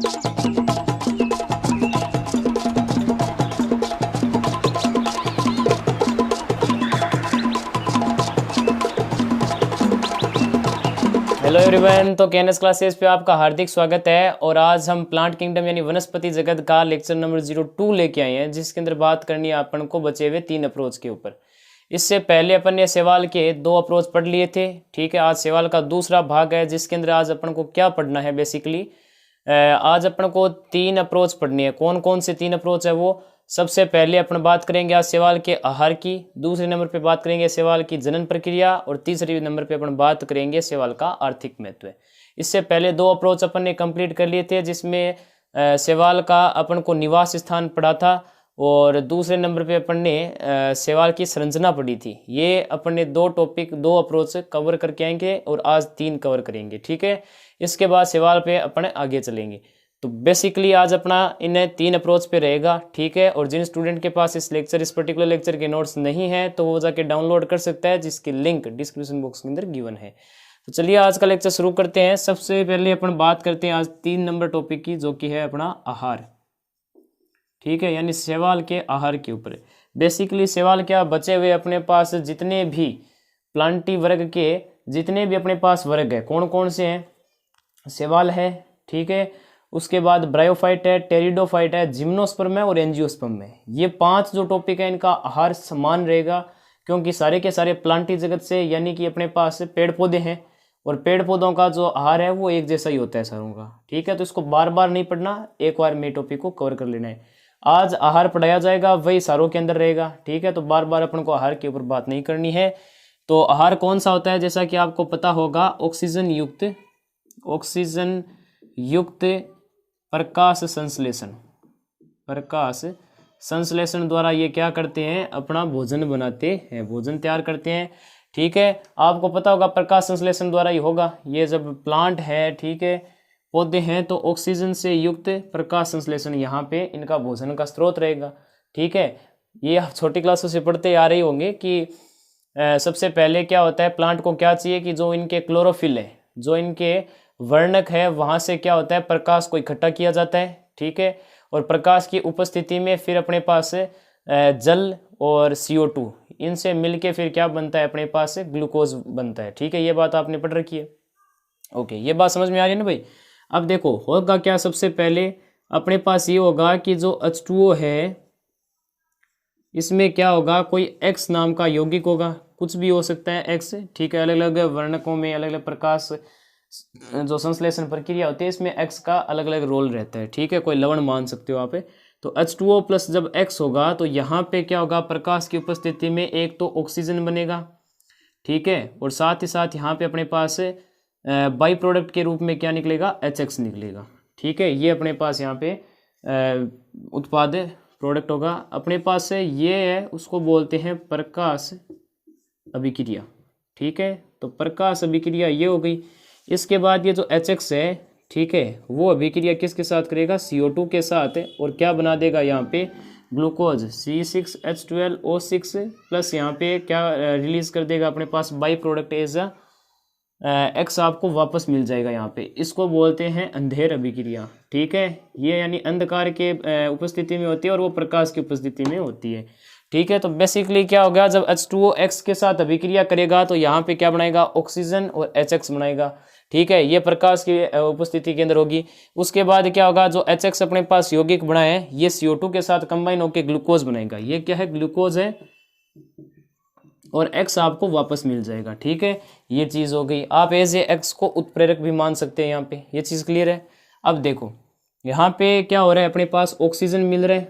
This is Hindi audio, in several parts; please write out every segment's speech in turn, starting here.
हेलो एवरीवन, तो केएनएस क्लासेस पे आपका हार्दिक स्वागत है। और आज हम प्लांट किंगडम यानी वनस्पति जगत का लेक्चर नंबर 02 लेके आए हैं, जिसके अंदर बात करनी है अपन को बचे हुए 3 अप्रोच के ऊपर। इससे पहले अपन ने सवाल के 2 अप्रोच पढ़ लिए थे, ठीक है। आज सवाल का दूसरा भाग है, जिसके अंदर आज अपन को क्या पढ़ना है। बेसिकली आज अपन को 3 अप्रोच पढ़नी है। कौन कौन से 3 अप्रोच है वो? सबसे पहले अपन बात करेंगे आज सवाल के आहार की, दूसरे नंबर पे बात करेंगे सवाल की जनन प्रक्रिया, और तीसरे नंबर पे अपन बात करेंगे सवाल का आर्थिक महत्व। इससे पहले 2 अप्रोच अपन ने कंप्लीट कर लिए थे, जिसमें सवाल का अपन को निवास स्थान पढ़ा था, और दूसरे नंबर पे अपन ने सवाल की संरचना पढ़ी थी। ये अपन ने 2 टॉपिक 2 अप्रोच कवर करके आएंगे, और आज 3 कवर करेंगे, ठीक है। इसके बाद सवाल पे अपन आगे चलेंगे। तो बेसिकली आज अपना इन 3 अप्रोच पे रहेगा, ठीक है। और जिन स्टूडेंट के पास इस पर्टिकुलर लेक्चर के नोट्स नहीं है, तो वो जाके डाउनलोड कर सकता है, जिसकी लिंक डिस्क्रिप्शन बॉक्स के अंदर गिवन है। तो चलिए आज का लेक्चर शुरू करते हैं। सबसे पहले अपन बात करते हैं आज 3 नंबर टॉपिक की, जो कि है अपना आहार, ठीक है, यानी सवाल के आहार के ऊपर। बेसिकली सवाल क्या, बचे हुए अपने पास जितने भी प्लांटी वर्ग के जितने भी अपने पास वर्ग है, कौन कौन से हैं? सवाल है, ठीक है। उसके बाद ब्रायोफाइट है, टेरिडोफाइट है, जिम्नोस्पर्म है और एंजियोस्पर्म है। ये 5 जो टॉपिक है, इनका आहार समान रहेगा, क्योंकि सारे के सारे प्लांटी जगत से, यानी कि अपने पास पेड़ पौधे हैं, और पेड़ पौधों का जो आहार है वो एक जैसा ही होता है सारों का, ठीक है। तो इसको बार बार नहीं पढ़ना, एक बार में टॉपिक को कवर कर लेना है। आज आहार पढ़ाया जाएगा, वही सारों के अंदर रहेगा, ठीक है। तो बार बार अपन को आहार के ऊपर बात नहीं करनी है। तो आहार कौन सा होता है? जैसा कि आपको पता होगा, ऑक्सीजन युक्त प्रकाश संश्लेषण द्वारा ये क्या करते हैं? अपना भोजन बनाते हैं, भोजन तैयार करते हैं, ठीक है। आपको पता होगा प्रकाश संश्लेषण द्वारा ही होगा। ये जब प्लांट है, ठीक है, पौधे हैं, तो ऑक्सीजन से युक्त प्रकाश संश्लेषण यहाँ पे इनका भोजन का स्रोत रहेगा, ठीक है। ये छोटी क्लासों से पढ़ते आ रहे होंगे कि सबसे पहले क्या होता है, प्लांट को क्या चाहिए कि जो इनके क्लोरोफिल है, जो इनके वर्णक है, वहां से क्या होता है, प्रकाश को इकट्ठा किया जाता है, ठीक है। और प्रकाश की उपस्थिति में फिर अपने पास जल और CO2, इनसे मिलके फिर क्या बनता है? अपने पास ग्लूकोज बनता है, ठीक है। ये बात आपने पढ़ रखी है, ओके। ये बात समझ में आ रही है ना भाई? अब देखो होगा क्या, सबसे पहले अपने पास ये होगा कि जो H2O है, इसमें क्या होगा, कोई X नाम का यौगिक होगा, कुछ भी हो सकता है X, ठीक है। अलग अलग वर्णकों में अलग अलग प्रकाश जो संश्लेषण प्रक्रिया होती है, इसमें X का अलग अलग रोल रहता है, ठीक है। कोई लवण मान सकते हो आप। तो H2O प्लस जब X होगा, तो यहाँ पे क्या होगा, प्रकाश की उपस्थिति में एक तो ऑक्सीजन बनेगा, ठीक है, और साथ ही साथ यहाँ पे अपने पास बाई प्रोडक्ट के रूप में क्या निकलेगा? HX निकलेगा, ठीक है। ये अपने पास यहाँ पे उत्पाद प्रोडक्ट होगा अपने पास से। ये है, उसको बोलते हैं प्रकाश अभिक्रिया, ठीक है। तो प्रकाश अभिक्रिया ये हो गई। इसके बाद ये जो HX है, ठीक है, वो अभिक्रिया किसके साथ करेगा? CO2 के साथ, और क्या बना देगा यहाँ पे? ग्लूकोज C6H12O6 प्लस यहाँ पे क्या रिलीज कर देगा? अपने पास बाई प्रोडक्ट एज X आपको वापस मिल जाएगा यहाँ पे। इसको बोलते हैं अंधेर अभिक्रिया, ठीक है। ये यानी अंधकार के उपस्थिति में होती है, और वो प्रकाश की उपस्थिति में होती है, ठीक है। तो बेसिकली क्या होगा, जब H2O X के साथ अभिक्रिया करेगा, तो यहाँ पे क्या बनाएगा? ऑक्सीजन और HX बनाएगा, ठीक है। ये प्रकाश की उपस्थिति के अंदर होगी। उसके बाद क्या होगा, जो HX अपने पास यौगिक बना है, ये CO2 के साथ कंबाइन होकर ग्लूकोज बनेगा। ये क्या है? ग्लूकोज है, और X आपको वापस मिल जाएगा, ठीक है। ये चीज़ हो गई। आप एज ए X को उत्प्रेरक भी मान सकते हैं यहाँ पे। ये चीज़ क्लियर है? अब देखो यहाँ पे क्या हो रहा है, अपने पास ऑक्सीजन मिल रहा है,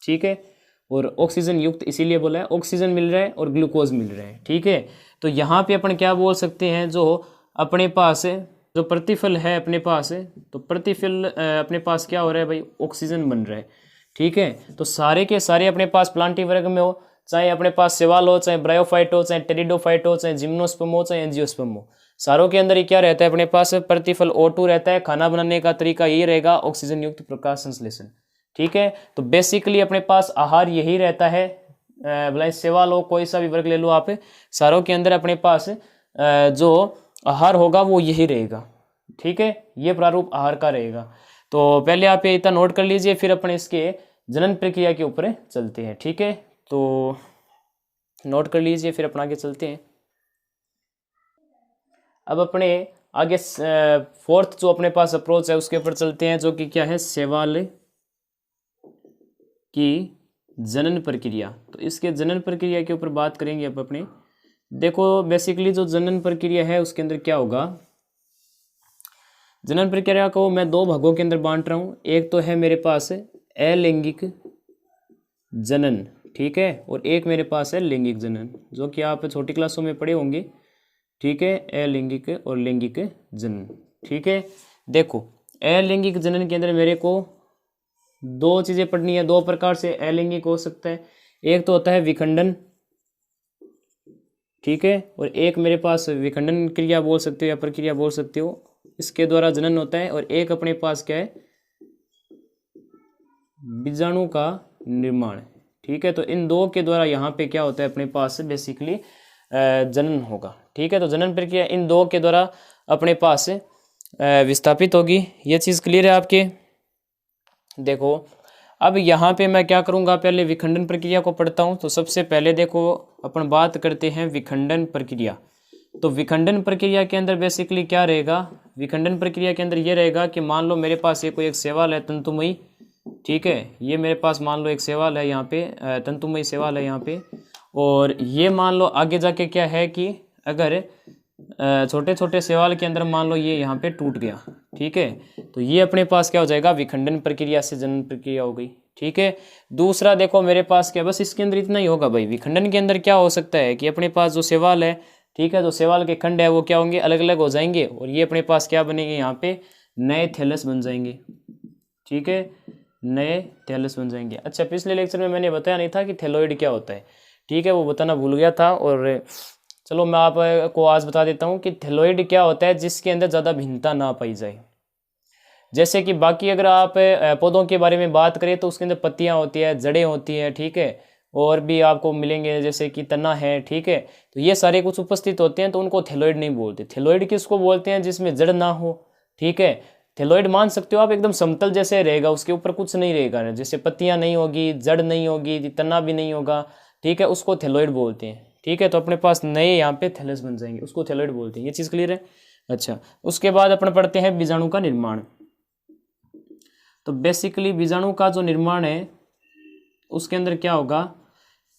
ठीक है, और ऑक्सीजन युक्त इसीलिए बोला है, ऑक्सीजन मिल रहा है और ग्लूकोज मिल रहा है, ठीक है। तो यहाँ पे अपन क्या बोल सकते हैं, जो अपने पास जो प्रतिफल है अपने पास, तो प्रतिफल अपने पास क्या हो रहा है भाई? ऑक्सीजन बन रहा है, ठीक है। तो सारे के सारे अपने पास प्लांटी वर्ग में हो, चाहे अपने पास सवाल हो, चाहे ब्रायोफाइट हो, चाहे टेरिडोफाइट हो, चाहे जिम्नोस्पर्म हो, चाहे एंजियोस्पर्म हो, सारों के अंदर ही क्या रहता है? अपने पास प्रतिफल O2 रहता है। खाना बनाने का तरीका यही रहेगा, ऑक्सीजन युक्त प्रकाश संश्लेषण, ठीक है। तो बेसिकली अपने पास आहार यही रहता है। भला सवाल हो, कोई सा भी वर्ग ले लो आप, सारों के अंदर अपने पास जो आहार होगा वो यही रहेगा, ठीक है। ये प्रारूप आहार का रहेगा। तो पहले आप ये इतना नोट कर लीजिए, फिर अपन इसके जनन प्रक्रिया के ऊपर चलते हैं। ठीक है, तो नोट कर लीजिए, फिर अपन आगे चलते हैं। अब अपने आगे फोर्थ जो अपने पास अप्रोच है उसके ऊपर चलते हैं, जो कि क्या है, शैवाल की जनन प्रक्रिया। तो इसके जनन प्रक्रिया के ऊपर बात करेंगे अब अपने। देखो बेसिकली जो जनन प्रक्रिया है उसके अंदर क्या होगा, जनन प्रक्रिया को मैं दो भागों के अंदर बांट रहा हूँ। एक तो है मेरे पास अलैंगिक जनन, ठीक है, और एक मेरे पास है लैंगिक जनन, जो कि आप छोटी क्लासों में पढ़े होंगे। ठीक है, अलैंगिक और लैंगिक जनन। ठीक है, देखो अलैंगिक जनन के अंदर मेरे को दो चीज़ें पढ़नी है। दो प्रकार से अलैंगिक हो सकता है, एक तो होता है विखंडन, ठीक है, और एक मेरे पास विखंडन क्रिया बोल सकते हो या प्रक्रिया बोल सकते हो, इसके द्वारा जनन होता है। और एक अपने पास क्या है, बीजाणु का निर्माण। ठीक है, तो इन दो के द्वारा यहाँ पे क्या होता है, अपने पास बेसिकली जनन होगा। ठीक है, तो जनन प्रक्रिया इन दो के द्वारा अपने पास विस्थापित होगी। ये चीज़ क्लियर है आपके। देखो अब यहाँ पे मैं क्या करूँगा, पहले विखंडन प्रक्रिया को पढ़ता हूँ। तो सबसे पहले देखो अपन बात करते हैं विखंडन प्रक्रिया। तो विखंडन प्रक्रिया के अंदर बेसिकली क्या रहेगा, विखंडन प्रक्रिया के अंदर ये रहेगा कि मान लो मेरे पास ये कोई एक शैवाल है तंतुमयी, ठीक है, ये मेरे पास मान लो एक शैवाल है यहाँ पे, तंतुमयी शैवाल है यहाँ पे। और ये मान लो आगे जाके क्या है कि अगर छोटे छोटे शैवाल के अंदर मान लो ये यहाँ पे टूट गया, ठीक है, तो ये अपने पास क्या हो जाएगा, विखंडन प्रक्रिया से जनन प्रक्रिया हो गई। ठीक है, दूसरा देखो मेरे पास क्या, बस इसके अंदर इतना ही होगा भाई। विखंडन के अंदर क्या हो सकता है कि अपने पास जो शैवाल है, ठीक है, जो शैवाल के खंड है वो क्या होंगे, अलग अलग हो जाएंगे, और ये अपने पास क्या बनेंगे, यहाँ पे नए थैलस बन जाएंगे। ठीक है, नए थैलस बन जाएंगे। अच्छा, पिछले लेक्चर में मैंने बताया नहीं था कि थैलोइड क्या होता है, ठीक है, वो बताना भूल गया था, और चलो मैं आपको आज बता देता हूँ कि थैलोइड क्या होता है, जिसके अंदर ज़्यादा भिन्नता ना पाई जाए। जैसे कि बाकी अगर आप पौधों के बारे में बात करें तो उसके अंदर पत्तियाँ होती है, जड़ें होती हैं, ठीक है, और भी आपको मिलेंगे जैसे कि तना है, ठीक है, तो ये सारे कुछ उपस्थित होते हैं, तो उनको थैलोइड नहीं बोलते। थैलोइड किसको बोलते हैं, जिसमें जड़ ना हो। ठीक है, थैलोइड मान सकते हो आप एकदम समतल जैसे रहेगा, उसके ऊपर कुछ नहीं रहेगा, जैसे पत्तियाँ नहीं होगी, जड़ नहीं होगी, तना भी नहीं होगा, ठीक है, उसको थैलोइड बोलते हैं। ठीक है, तो अपने पास नए यहाँ पे थैलस बन जाएंगे, उसको थैलोइड बोलते हैं। ये चीज़ क्लियर है। अच्छा, उसके बाद अपन पढ़ते हैं बीजाणु का निर्माण। तो बेसिकली बीजाणु का जो निर्माण है उसके अंदर क्या होगा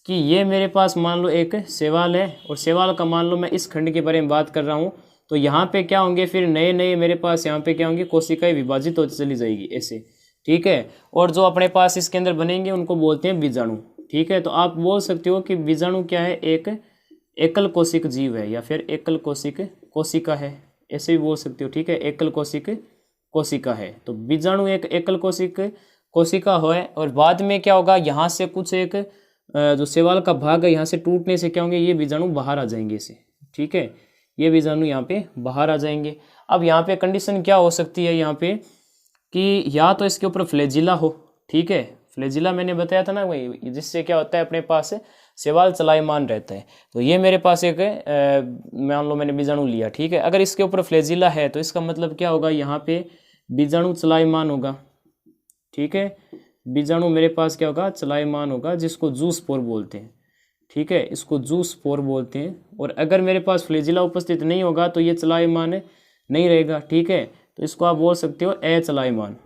कि ये मेरे पास मान लो एक शैवाल है, और शैवाल का मान लो मैं इस खंड के बारे में बात कर रहा हूँ, तो यहाँ पे क्या होंगे, फिर नए नए मेरे पास यहाँ पे क्या होंगे, कोशिकाएं विभाजित होती चली जाएगी ऐसे। ठीक है, और जो अपने पास इसके अंदर बनेंगे उनको बोलते हैं बीजाणु। ठीक है, तो आप बोल सकते हो कि बीजाणु क्या है, एक एकल कोशिक जीव है, या फिर एकल कोशिक कोशिका है, ऐसे भी बोल सकते हो। ठीक है, एकल कोशिक कोशिका है। तो बीजाणु एक एकल कोशिक कोशिका है, और बाद में क्या होगा, यहाँ से कुछ एक जो शैवाल का भाग है यहाँ से टूटने से क्या होंगे, ये बीजाणु बाहर आ जाएंगे इसे। ठीक है, ये बीजाणु यहाँ पे बाहर आ जाएंगे। अब यहाँ पे कंडीशन क्या हो सकती है यहाँ पे कि या तो इसके ऊपर फ्लैजिला हो। ठीक है, फ्लैजिला मैंने बताया था ना वही, जिससे क्या होता है अपने पास शैवाल चलायमान रहता है। तो ये मेरे पास एक मान लो मैंने बीजाणु लिया, ठीक है, अगर इसके ऊपर फ्लैजिला है तो इसका मतलब क्या होगा, यहाँ पे बीजाणु चलायमान होगा। ठीक है, बीजाणु मेरे पास क्या होगा, चलायमान होगा, जिसको जूस्पोर बोलते हैं। ठीक है, इसको जूस्पोर बोलते हैं। और अगर मेरे पास फ्लैजिला उपस्थित नहीं होगा तो ये चलायमान नहीं रहेगा। ठीक है, तो इसको आप बोल सकते हो अचलायमान।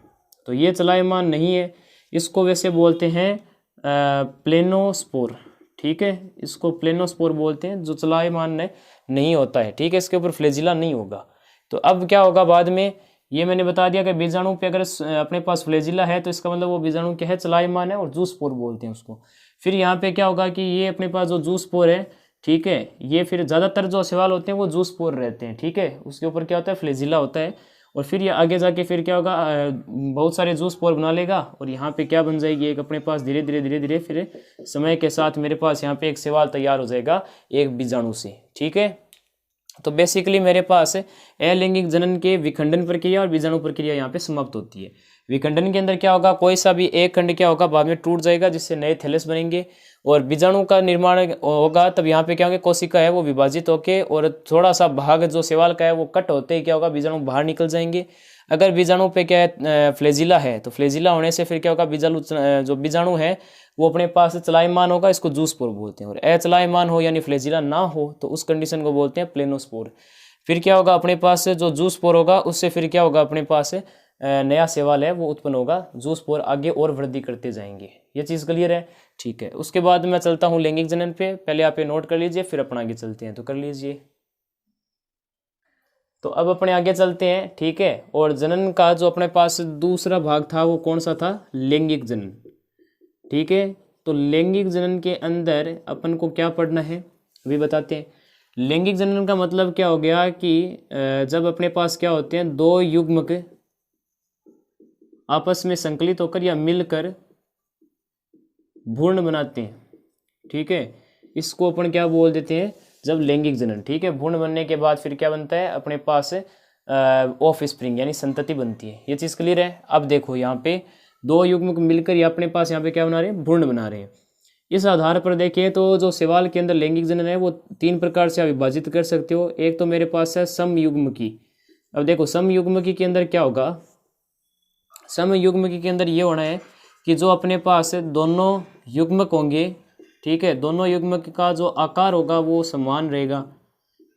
तो ये चलायमान नहीं है, इसको वैसे बोलते हैं प्लेनोस्पोर। ठीक है, इसको प्लेनोस्पोर बोलते हैं, जो चलायमान नहीं होता है। ठीक है, इसके ऊपर फ्लैजिला नहीं होगा। तो अब क्या होगा, बाद में ये मैंने बता दिया कि बीजाणु पे अगर अपने पास फ्लैजिला है तो इसका मतलब वो बीजाणु क्या है, चलायमान है, और जूस्पोर बोलते हैं उसको। फिर यहाँ पे क्या होगा कि ये अपने पास जो जूस्पोर है, ठीक है, ये फिर ज़्यादातर जो शैवाल होते हैं वो जूस्पोर रहते हैं। ठीक है, उसके ऊपर क्या होता है, फ्लैजिला होता है, और फिर ये आगे जाके फिर क्या होगा, बहुत सारे जूस्पोर बना लेगा, और यहाँ पे क्या बन जाएगी, एक अपने पास धीरे धीरे धीरे धीरे फिर समय के साथ मेरे पास यहाँ पे एक शैवाल तैयार हो जाएगा एक बीजाणु से। ठीक है, तो बेसिकली मेरे पास अलैंगिक जनन के विखंडन प्रक्रिया और बीजाणु प्रक्रिया यहाँ पे समाप्त होती है। विखंडन के अंदर क्या होगा, कोई सा भी एक खंड क्या होगा, बाद में टूट जाएगा, जिससे नए थैलस बनेंगे, और बीजाणु का निर्माण होगा, तब यहाँ पे क्या होगा, कोशिका है वो विभाजित होके, और थोड़ा सा भाग जो शैवाल का है वो कट होते ही क्या होगा, बीजाणु बाहर निकल जाएंगे। अगर बीजाणु पे क्या है फ्लैजिला है, तो फ्लैजिला होने से फिर क्या होगा, जो बीजाणु है वो अपने पास चलायमान होगा, इसको जूस्पोर बोलते हैं। और अचलायमान हो यानी फ्लैजिला ना हो तो उस कंडीशन को बोलते हैं प्लेनोस्पोर। फिर क्या होगा, अपने पास जो जूस्पोर होगा उससे फिर क्या होगा, अपने पास नया शैवाल है वो उत्पन्न होगा, जूस्पोर आगे और वृद्धि करते जाएंगे। ये चीज़ क्लियर है, ठीक है। उसके बाद मैं चलता हूँ लैंगिक जनन पे, पहले आप ये नोट कर लीजिए फिर अपना आगे चलते हैं, तो कर लीजिए। तो अब अपने आगे चलते हैं, ठीक है। और जनन का जो अपने पास दूसरा भाग था वो कौन सा था, लैंगिक जनन, ठीक है। तो लैंगिक जनन के अंदर अपन को क्या पढ़ना है अभी बताते हैं। लैंगिक जनन का मतलब क्या हो गया कि जब अपने पास क्या होते हैं, दो युग्मक आपस में संकलित होकर या मिलकर भ्रूण बनाते हैं, ठीक है, इसको अपन क्या बोल देते हैं, जब लैंगिक जनन, ठीक है। भ्रूण बनने के बाद फिर क्या बनता है, अपने पास ऑफ स्प्रिंग यानी संतति बनती है। ये चीज़ क्लियर है। अब देखो यहाँ पे दो युग्मक मिलकर या अपने पास यहाँ पे क्या बना रहे हैं, भ्रूण बना रहे हैं। इस आधार पर देखिए तो जो शैवाल के अंदर लैंगिक जनन है वो 3 प्रकार से विभाजित कर सकते हो। एक तो मेरे पास है समयुग्मकी। अब देखो समयुग्मकी के अंदर क्या होगा, समयुग्मकी के अंदर ये होना है कि जो अपने पास दोनों युग्मक होंगे, ठीक है, दोनों युग्मक का जो आकार होगा वो समान रहेगा,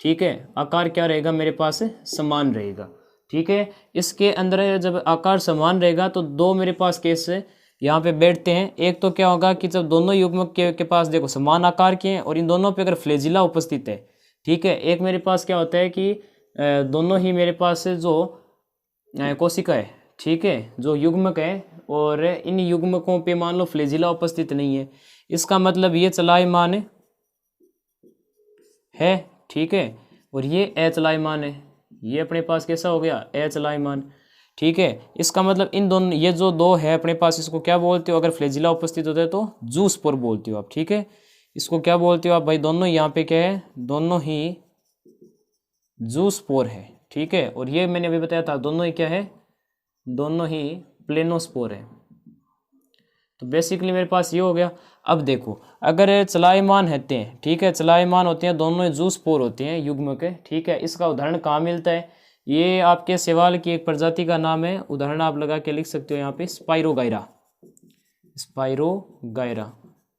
ठीक है। आकार क्या रहेगा, मेरे पास समान रहेगा, ठीक है। इसके अंदर जब आकार समान रहेगा तो दो मेरे पास केस यहाँ पे बैठते हैं। एक तो क्या होगा कि जब दोनों युग्मक के पास देखो समान आकार के हैं और इन दोनों पे अगर फ्लैजिला उपस्थित है, ठीक है। एक मेरे पास क्या होता है कि दोनों ही मेरे पास जो कोशिका है, ठीक है, जो युग्मक है, और इन युग्मकों पे मान लो फ्लैजिला उपस्थित नहीं है, इसका मतलब ये चलायमान है, ठीक है, और ये अचलायमान है। ये अपने पास कैसा हो गया, अचलायमान, ठीक है। इसका मतलब इन दोनों, ये जो दो है अपने पास, इसको क्या बोलते हो, अगर फ्लैजिला उपस्थित होता है तो जूस्पोर बोलते हो आप, ठीक है। इसको क्या बोलते हो आप भाई, दोनों यहाँ पे क्या है, दोनों ही जूस्पोर है, ठीक है। और ये मैंने अभी बताया था दोनों ही क्या है, दोनों ही प्लेनोस्पोर है। तो बेसिकली मेरे पास ये हो गया। अब देखो अगर चलायमान होते हैं, ठीक है, चलायमान होते हैं, दोनों जूस्पोर होते हैं युग्मक के, ठीक है। इसका उदाहरण कहाँ मिलता है, ये आपके शैवाल की एक प्रजाति का नाम है, उदाहरण आप लगा के लिख सकते हो यहाँ पे, स्पाइरोगायरा, स्पाइरोगायरा,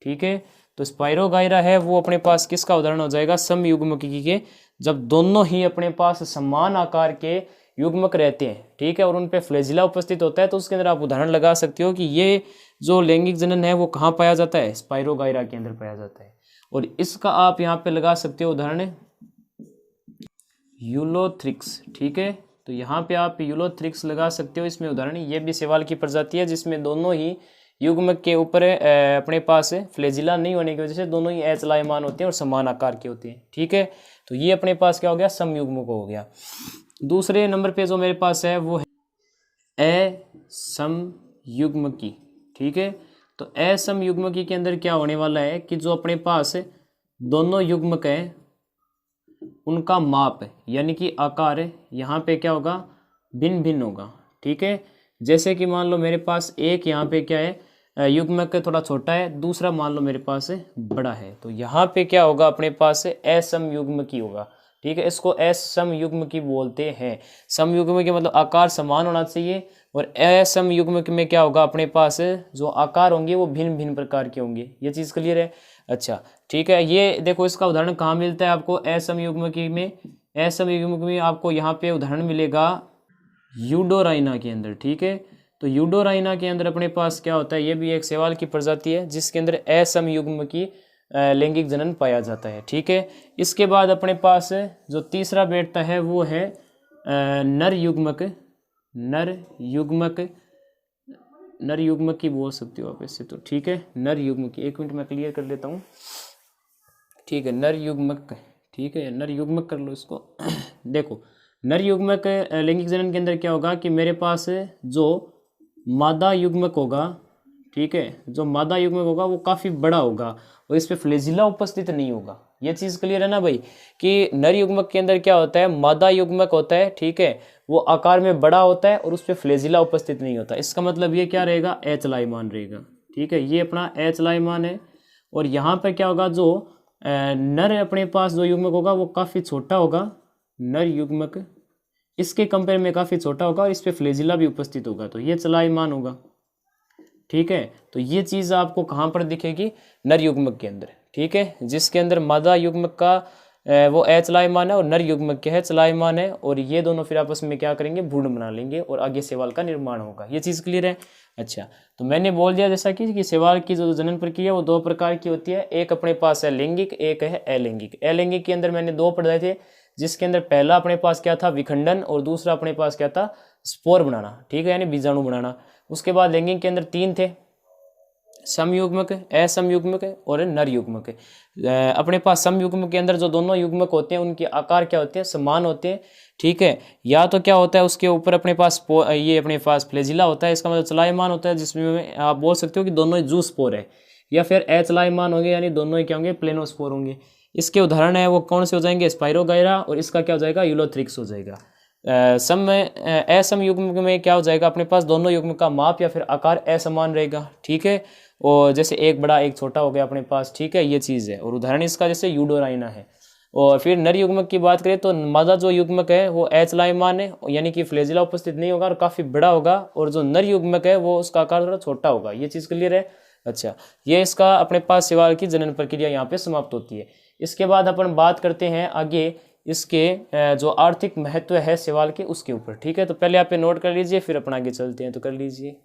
ठीक है। तो स्पाइरोगायरा है वो अपने पास किसका उदाहरण हो जाएगा, समयुग्मकी के, जब दोनों ही अपने पास समान आकार के युग्मक रहते हैं, ठीक है, और उन पे फ्लैजिला उपस्थित होता है, तो उसके अंदर आप उदाहरण लगा सकते हो कि ये जो लैंगिक जनन है वो कहाँ पाया जाता है, स्पाइरोगायरा के अंदर पाया जाता है। और इसका आप यहाँ पे लगा सकते हो उदाहरण यूलोथ्रिक्स, ठीक है। तो यहाँ पे आप यूलोथ्रिक्स लगा सकते हो, इसमें उदाहरण, ये भी शैवाल की प्रजाति है जिसमें दोनों ही युग्मक के ऊपर अपने पास फ्लैजिला नहीं होने की वजह से दोनों ही अचलायमान होते हैं और समान आकार के होते हैं, ठीक है। तो ये अपने पास क्या हो गया, समयुग्मक हो गया। दूसरे नंबर पे जो मेरे पास है वो है असमयुग्मकी, ठीक है। तो असमयुग्मकी के अंदर क्या होने वाला है कि जो अपने पास दोनों युग्मक हैं उनका माप यानी कि आकार यहाँ पे क्या होगा, भिन्न भिन्न होगा, ठीक है। जैसे कि मान लो मेरे पास एक यहाँ पे क्या है, युग्मक थोड़ा छोटा है, दूसरा मान लो मेरे पास बड़ा है, तो यहाँ पे क्या होगा, अपने पास असमयुग्मकी होगा, ठीक है। इसको असमयुग्मकी बोलते हैं। समयुग्मकी मतलब आकार समान होना चाहिए, और असमयुग्मक में क्या होगा, अपने पास जो आकार होंगे वो भिन्न भिन्न प्रकार के होंगे। ये चीज़ क्लियर है, अच्छा, ठीक है। ये देखो इसका उदाहरण कहाँ मिलता है आपको, असमयुग्मकी में, असमयुग्मकी में आपको यहाँ पे उदाहरण मिलेगा यूडोराइना के अंदर, ठीक है। तो यूडोराइना के अंदर अपने पास क्या होता है, ये भी एक शैवाल की प्रजाति है जिसके अंदर असमयुग्मकी लैंगिक जनन पाया जाता है, ठीक है। इसके बाद अपने पास जो तीसरा बैठता है वो है नर युग्मक, नर युग्मक, नर युग्मक की बोल सकते हो आप ऐसे, तो ठीक है, नर युग्मक। एक मिनट मैं क्लियर कर लेता हूँ, ठीक है, नर युग्मक, ठीक है, नर युग्मक कर लो इसको। देखो नर युग्मक लैंगिक जनन के अंदर क्या होगा कि मेरे पास जो मादा युग्मक होगा, ठीक है, जो मादा युग्मक होगा वो काफ़ी बड़ा होगा और इस पे फ्लैजिला उपस्थित नहीं होगा। ये चीज़ क्लियर है ना भाई, कि नर युग्मक के अंदर क्या होता है, मादा युग्मक होता है, ठीक है, वो आकार में बड़ा होता है और उस पर फ्लैजिला उपस्थित नहीं होता। इसका मतलब ये क्या रहेगा, अचलायमान रहेगा, ठीक है, ये अपना अचलायमान है। और यहाँ पर क्या होगा, जो नर अपने पास जो युग्मक होगा वो काफ़ी छोटा होगा, नर युग्मक इसके कंपेयर में काफ़ी छोटा होगा और इस पे फ्लैजिला भी उपस्थित होगा, तो ये चलायमान होगा। ठीक है, तो ये चीज़ आपको कहाँ पर दिखेगी, नर युग्मक के अंदर। ठीक है, जिसके अंदर मादा युग्मक का वो अचलायमान है और नर युग्मक क्या है, चलायमान है, और ये दोनों फिर आपस में क्या करेंगे, भ्रूण बना लेंगे और आगे शैवाल का निर्माण होगा। ये चीज़ क्लियर है। अच्छा, तो मैंने बोल दिया जैसा कि शैवाल की जो जनन प्रक्रिया वो दो प्रकार की होती है, एक अपने पास है लैंगिक, एक है अलैंगिक। अलैंगिक के अंदर मैंने दो पढ़ाए थे, जिसके अंदर पहला अपने पास क्या था, विखंडन, और दूसरा अपने पास क्या था, स्पोर बनाना। ठीक है, यानी बीजाणु बनाना। उसके बाद लैंगिक के अंदर तीन थे, समयुग्मक, असमयुग्मक और नर युग्मक। अपने पास समयुग्मक के अंदर जो दोनों युग्मक होते हैं उनके आकार क्या होते हैं, समान होते हैं। ठीक है, या तो क्या होता है उसके ऊपर अपने पास ये अपने पास फ्लैजिला होता है, इसका मतलब चलायमान होता है, जिसमें आप बोल सकते हो कि दोनों जू स्पोर है, या फिर अचलायमान होंगे, यानी दोनों ही क्या होंगे, प्लेनोस्पोर होंगे। इसके उदाहरण है वो कौन से हो जाएंगे, स्पाइरोगायरा, और इसका क्या हो जाएगा, यूलोथ्रिक्स हो जाएगा। असम युग्म में क्या हो जाएगा, अपने पास दोनों युग्म का माप या फिर आकार असमान रहेगा। ठीक है, और जैसे एक बड़ा एक छोटा हो गया अपने पास। ठीक है, ये चीज़ है, और उदाहरण इसका जैसे यूडोराइना है। और फिर नर युग्मक की बात करें तो मादा जो युग्मक है वो अचलायमान है, यानी कि फ्लैजिला उपस्थित नहीं होगा और काफ़ी बड़ा होगा, और जो नर युग्मक है वो उसका आकार थोड़ा छोटा होगा। ये चीज़ क्लियर है। अच्छा, ये इसका अपने पास शैवाल की जनन प्रक्रिया यहाँ पे समाप्त होती है। इसके बाद अपन बात करते हैं आगे इसके जो आर्थिक महत्व है शैवाल के, उसके ऊपर। ठीक है, तो पहले आप नोट कर लीजिए, फिर अपन आगे चलते हैं, तो कर लीजिए।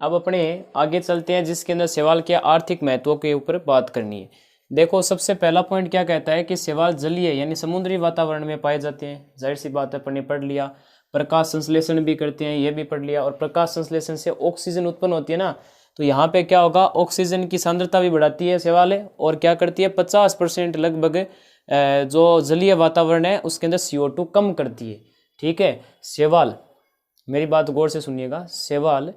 अब अपने आगे चलते हैं, जिसके अंदर शैवाल के आर्थिक महत्व के ऊपर बात करनी है। देखो, सबसे पहला पॉइंट क्या कहता है कि शैवाल जलीय यानी समुद्री वातावरण में पाए जाते हैं। जाहिर सी बात है, अपन ने पढ़ लिया। प्रकाश संश्लेषण भी करते हैं, ये भी पढ़ लिया। और प्रकाश संश्लेषण से ऑक्सीजन उत्पन्न होती है ना, तो यहाँ पे क्या होगा, ऑक्सीजन की सांद्रता भी बढ़ाती है शैवाल, और क्या करती है, 50% लगभग जो जलीय वातावरण है उसके अंदर CO2 कम करती है। ठीक है, शैवाल, मेरी बात गौर से सुनिएगा, शैवाल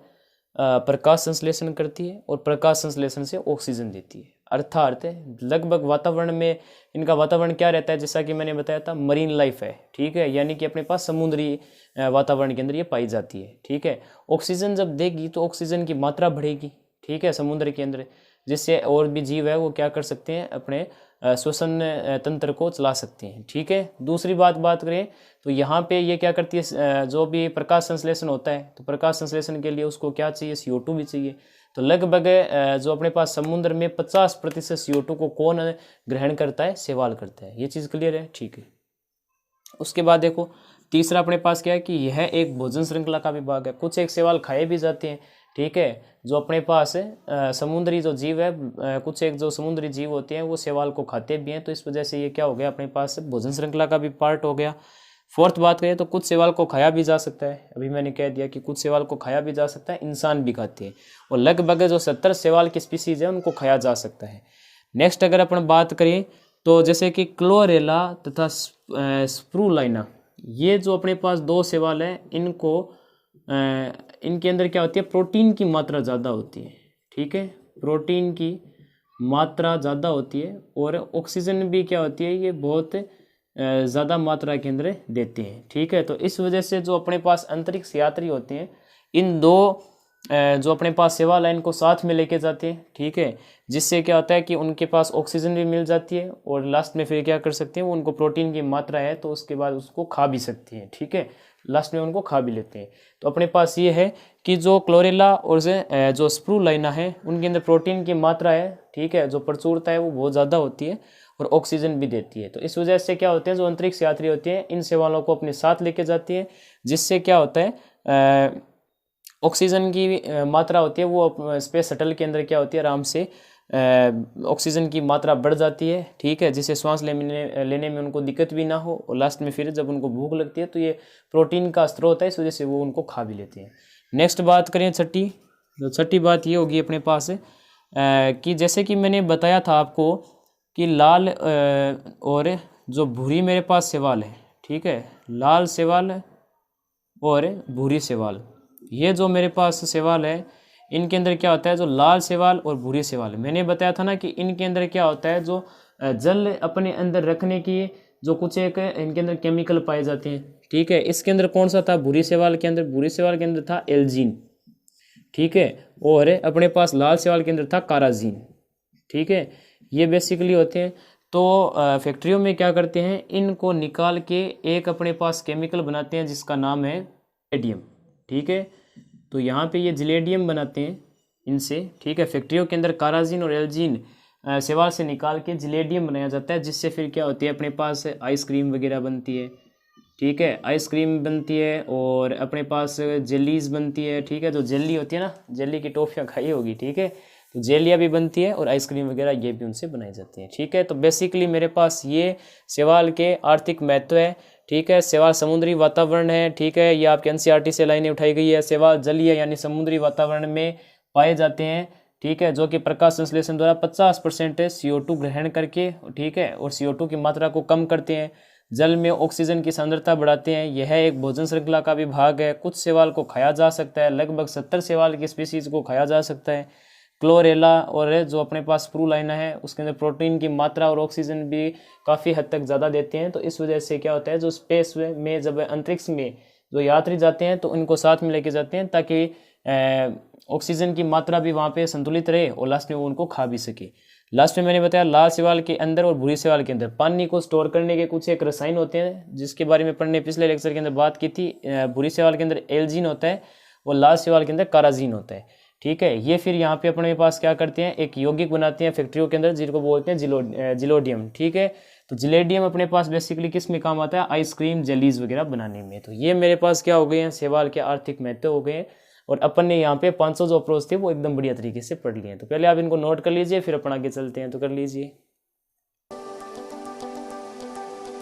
प्रकाश संश्लेषण करती है और प्रकाश संश्लेषण से ऑक्सीजन देती है। अर्थात लगभग वातावरण में इनका वातावरण क्या रहता है, जैसा कि मैंने बताया था, मरीन लाइफ है। ठीक है, यानी कि अपने पास समुद्री वातावरण के अंदर ये पाई जाती है। ठीक है, ऑक्सीजन जब देगी तो ऑक्सीजन की मात्रा बढ़ेगी। ठीक है, समुद्र के अंदर, जिससे और भी जीव है वो क्या कर सकते हैं, अपने श्वसन तंत्र को चला सकते हैं। ठीक है, दूसरी बात करें तो यहाँ पे ये क्या करती है, जो भी प्रकाश संश्लेषण होता है तो प्रकाश संश्लेषण के लिए उसको क्या चाहिए, CO2 भी चाहिए। तो लगभग जो अपने पास समुद्र में 50% CO2 को कौन ग्रहण करता है, शैवाल करता है। ये चीज़ क्लियर है। ठीक है, उसके बाद देखो तीसरा अपने पास क्या है कि यह एक भोजन श्रृंखला का विभाग है। कुछ एक शैवाल खाए भी जाते हैं। ठीक है, जो अपने पास समुद्री जो जीव है, कुछ एक जो समुद्री जीव होते हैं वो शैवाल को खाते भी हैं, तो इस वजह से ये क्या हो गया, अपने पास भोजन श्रृंखला का भी पार्ट हो गया। फोर्थ बात करें तो कुछ शैवाल को खाया भी जा सकता है। अभी मैंने कह दिया कि कुछ शैवाल को खाया भी जा सकता है, इंसान भी खाते हैं, और लगभग जो 70 शैवाल की स्पीसीज है उनको खाया जा सकता है। नेक्स्ट अगर अपन बात करें तो जैसे कि क्लोरेला तथा स्प्रूलाइना, ये जो अपने पास दो शैवाल है, इनके अंदर क्या होती है, प्रोटीन की मात्रा ज़्यादा होती है। ठीक है, प्रोटीन की मात्रा ज़्यादा होती है, और ऑक्सीजन भी क्या होती है, ये बहुत ज़्यादा मात्रा के अंदर देते हैं। ठीक है, तो इस वजह से जो अपने पास अंतरिक्ष यात्री होते हैं, इन दो जो अपने पास शैवाल है इनको साथ में लेके जाते हैं। ठीक है, जिससे क्या होता है कि उनके पास ऑक्सीजन भी मिल जाती है, और लास्ट में फिर क्या कर सकते हैं, वो उनको प्रोटीन की मात्रा है तो उसके बाद उसको खा भी सकती हैं। ठीक है, लास्ट में उनको खा भी लेते हैं। तो अपने पास ये है कि जो क्लोरेला और जो स्प्रूलाइना है उनके अंदर प्रोटीन की मात्रा है। ठीक है, जो प्रचुरता है वो बहुत ज़्यादा होती है, और ऑक्सीजन भी देती है। तो इस वजह से क्या होते हैं, जो अंतरिक्ष यात्री होते हैं इन शैवालों को अपने साथ लेके जाती है, जिससे क्या होता है, ऑक्सीजन की मात्रा होती है वो स्पेस शटल के अंदर क्या होती है, आराम से ऑक्सीजन की मात्रा बढ़ जाती है। ठीक है, जिससे सांस लेने में उनको दिक्कत भी ना हो, और लास्ट में फिर जब उनको भूख लगती है तो ये प्रोटीन का स्रोत है, इस वजह से वो उनको खा भी लेते हैं। नेक्स्ट बात करें छठी बात ये होगी अपने पास कि जैसे कि मैंने बताया था आपको कि लाल और जो भूरी मेरे पास शैवाल है। ठीक है, लाल शैवाल और भूरी शैवाल, ये जो मेरे पास शैवाल है इनके अंदर क्या होता है, जो लाल शैवाल और भूरी शैवाल, मैंने बताया था ना कि इनके अंदर क्या होता है, जो जल अपने अंदर रखने की जो कुछ एक इनके अंदर केमिकल पाए जाते हैं। ठीक है, इसके अंदर कौन सा था, भूरी शैवाल के अंदर था एल्जीन। ठीक है, और अपने पास लाल शैवाल के अंदर था काराजीन। ठीक है, ये बेसिकली होते हैं। तो फैक्ट्रियों में क्या करते हैं, इनको निकाल के एक अपने पास केमिकल बनाते हैं जिसका नाम है जिलेडियम। ठीक है, तो यहाँ पे ये जिलेडियम बनाते हैं इनसे। ठीक है, फैक्ट्रियों के अंदर काराजीन और एल्जीन शैवाल से निकाल के जिलेडियम बनाया जाता है, जिससे फिर क्या होती है अपने पास आइसक्रीम वगैरह बनती है। ठीक है, आइसक्रीम बनती है और अपने पास जेलीज बनती है। ठीक है, जो जेली होती है ना, जेली की टॉफियाँ खाई होगी। ठीक है, तो जेलियाँ भी बनती है और आइसक्रीम वगैरह ये भी उनसे बनाई जाती है। ठीक है, तो बेसिकली मेरे पास ये शैवाल के आर्थिक महत्व है। ठीक है, शैवाल समुद्री वातावरण है। ठीक है, ये आपके एनसीईआरटी से लाइनें उठाई गई है। शैवाल जलीय यानी समुद्री वातावरण में पाए जाते हैं। ठीक है, जो कि प्रकाश संश्लेषण द्वारा 50% CO2 ग्रहण करके, ठीक है, और CO2 की मात्रा को कम करते हैं। जल में ऑक्सीजन की सांद्रता बढ़ाते हैं। यह एक भोजन श्रृंखला का भी भाग है। कुछ शैवाल को खाया जा सकता है, लगभग 70 शैवाल की स्पीसीज को खाया जा सकता है। क्लोरेला और जो अपने पास स्प्रूलाइना है उसके अंदर प्रोटीन की मात्रा और ऑक्सीजन भी काफ़ी हद तक ज़्यादा देते हैं। तो इस वजह से क्या होता है, जो स्पेस में जब अंतरिक्ष में जो यात्री जाते हैं तो उनको साथ में लेके जाते हैं ताकि ऑक्सीजन की मात्रा भी वहाँ पे संतुलित रहे और लास्ट में वो उनको खा भी सके। लास्ट में मैंने बताया लाल शैवाल के अंदर और भूरी शैवाल के अंदर पानी को स्टोर करने के कुछ एक रसायन होते हैं, जिसके बारे में पढ़ने पिछले लेक्चर के अंदर बात की थी। भूरी शैवाल के अंदर एल्जीन होता है और लाल शैवाल के अंदर काराजीन होता है। ठीक है, ये फिर यहाँ पे अपने पास क्या करते हैं, एक यौगिक बनाते हैं फैक्ट्रियों के अंदर जिनको बोलते हैं जिलोडियम। ठीक है, तो जिलेडियम अपने पास बेसिकली किस में काम आता है, आइसक्रीम जेलीज वगैरह बनाने में। तो ये मेरे पास क्या हो गए हैं, शैवाल के आर्थिक महत्व हो गए हैं। और अपन ने यहाँ पे 500 जो अप्रोच थे वो एकदम बढ़िया तरीके से पढ़ लिए हैं। तो पहले आप इनको नोट कर लीजिए, फिर अपन आगे चलते हैं। तो कर लीजिए,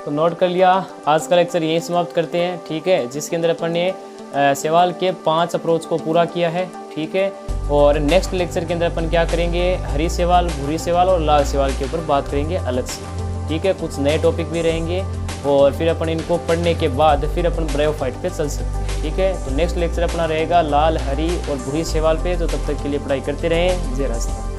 तो नोट कर लिया। आज का लेक्चर यहीं समाप्त करते हैं। ठीक है, जिसके अंदर अपन ने शैवाल के 5 अप्रोच को पूरा किया है। ठीक है, और नेक्स्ट लेक्चर के अंदर अपन क्या करेंगे, हरी शैवाल, भूरी शैवाल और लाल शैवाल के ऊपर बात करेंगे अलग से। ठीक है, कुछ नए टॉपिक भी रहेंगे और फिर अपन इनको पढ़ने के बाद फिर अपन ब्रायोफाइट पे चल सकते हैं। ठीक है, तो नेक्स्ट लेक्चर अपना रहेगा लाल, हरी और भूरी शैवाल पे। तो तब तक के लिए पढ़ाई करते रहें। जय रास्ता।